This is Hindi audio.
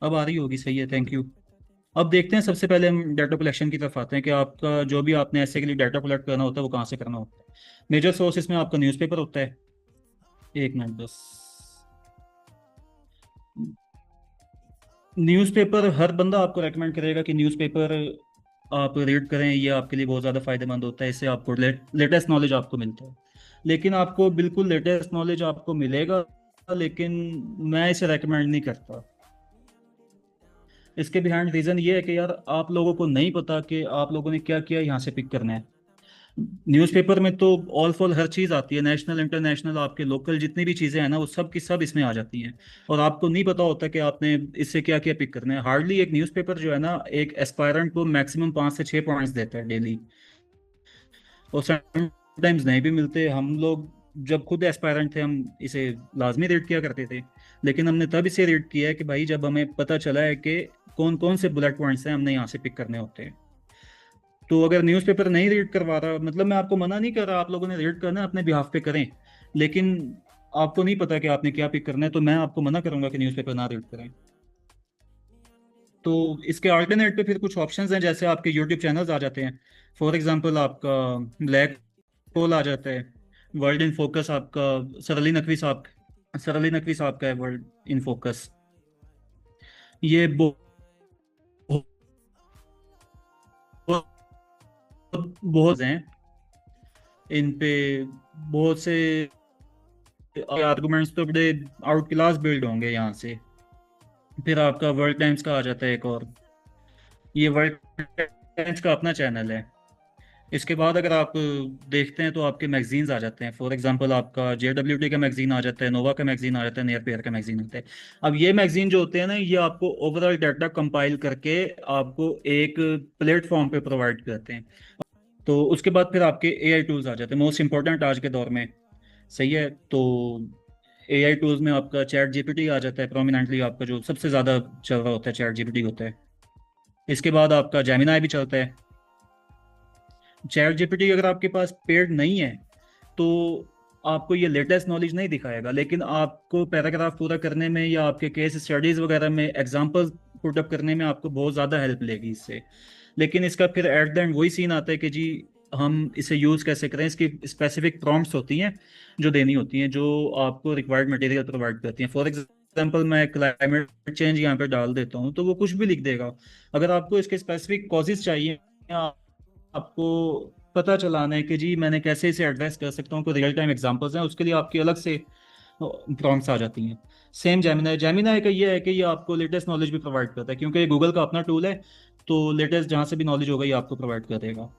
अब आ रही होगी, सही है, थैंक यू। अब देखते हैं, सबसे पहले हम डाटा कलेक्शन की तरफ आते हैं कि आपका जो भी आपने ऐसे के लिए डाटा कलेक्ट करना होता है वो कहाँ से करना होता है। मेजर सोर्स इसमें आपका न्यूज़पेपर होता है। एक मिनट बस। न्यूज़पेपर हर बंदा आपको रेकमेंड करेगा कि न्यूज़पेपर आप रीड करें, ये आपके लिए बहुत ज़्यादा फायदेमंद होता है, इससे आपको लेटेस्ट नॉलेज आपको मिलता है। लेकिन आपको बिल्कुल लेटेस्ट नॉलेज आपको मिलेगा, लेकिन मैं इसे रेकमेंड नहीं करता। इसके बिहाइंड रीज़न ये है कि यार आप लोगों को नहीं पता कि आप लोगों ने क्या किया यहाँ से पिक करना है। न्यूज़पेपर में तो ऑल फॉल हर चीज़ आती है, नेशनल इंटरनेशनल, आपके लोकल जितनी भी चीज़ें हैं ना वो सब की सब इसमें आ जाती हैं। और आपको नहीं पता होता कि आपने इससे क्या क्या पिक करना है। हार्डली एक न्यूज़पेपर जो है ना एक एस्पायरेंट को मैक्सिमम 5 से 6 पॉइंट्स देता है डेली। और समटाइम्स नहीं भी मिलते। हम लोग जब खुद एस्पायरेंट थे हम इसे लाजमी रीड किया करते थे। लेकिन हमने तब इसे रीड किया है कि भाई जब हमें पता चला है कि कौन कौन से बुलेट पॉइंट्स हैं हमने यहाँ से पिक करने होते हैं। तो अगर न्यूज़पेपर नहीं रीड करवा रहा, मतलब मैं आपको मना नहीं कर रहा, आप लोगों ने रीड करना है अपने बिहाफ पे करें। लेकिन आपको नहीं पता कि आपने क्या पिक करना है तो मैं आपको मना करूंगा कि न्यूज़पेपर ना रीड करें। तो इसके अल्टरनेट पे फिर कुछ ऑप्शंस हैं, जैसे आपके यूट्यूब चैनल्स आ जाते हैं। फॉर एग्जांपल आपका ब्लैक होल आ जाता है। वर्ल्ड इन फोकस आपका सरली नकवी साहब का है वर्ल्ड इन फोकस। ये बहुत हैं इन पे, बहुत से आर्गुमेंट्स तो बड़े आउट क्लास बिल्ड होंगे यहाँ से। फिर आपका वर्ल्ड टाइम्स का आ जाता है एक और। ये वर्ल्ड टाइम्स का अपना चैनल है। इसके बाद अगर आप देखते हैं तो आपके मैगजीन्स आ जाते हैं। फॉर एग्जांपल आपका JWT का मैगजीन आ जाता है, नोवा का मैगजीन आ जाता है, नियर पेयर का मैगजीन आता है। अब ये मैगजीन जो होते हैं ना ये आपको ओवरऑल डाटा कंपाइल करके आपको एक प्लेटफॉर्म पे प्रोवाइड करते हैं। तो उसके बाद फिर आपके AI टूल्स आ जाते हैं, मोस्ट इंपॉर्टेंट आज के दौर में। सही है। तो AI टूल्स में आपका ChatGPT आ जाता है प्रोमिनेंटली, आपका जो सबसे ज़्यादा चल रहा होता है ChatGPT होता है। इसके बाद आपका जेमिनाई भी चलता है। ChatGPT अगर आपके पास पेड नहीं है तो आपको ये लेटेस्ट नॉलेज नहीं दिखाएगा, लेकिन आपको पैराग्राफ पूरा करने में या आपके केस स्टडीज़ वगैरह में एग्जांपल्स पुटअप करने में आपको बहुत ज़्यादा हेल्प लेगी इससे। लेकिन इसका फिर एट द एंड वही सीन आता है कि जी हम इसे यूज़ कैसे करें। इसकी स्पेसिफिक प्रॉम्प्ट्स होती हैं जो देनी होती हैं, जो आपको रिक्वायर्ड मटेरियल प्रोवाइड करती हैं। फॉर एग्जांपल मैं क्लाइमेट चेंज यहाँ पे डाल देता हूँ तो वो कुछ भी लिख देगा। अगर आपको इसके स्पेसिफिक कॉजेज चाहिए, आपको पता चलाना है कि जी मैंने कैसे इसे एड्रेस कर सकता हूँ, कोई रियल टाइम एग्जांपल्स हैं, उसके लिए आपकी अलग से प्रॉम्प्ट्स आ जाती हैं। सेम जेमिनाई का ये है कि ये आपको लेटेस्ट नॉलेज भी प्रोवाइड करता है, क्योंकि ये गूगल का अपना टूल है। तो लेटेस्ट जहाँ से भी नॉलेज होगा ये आपको प्रोवाइड कर देगा।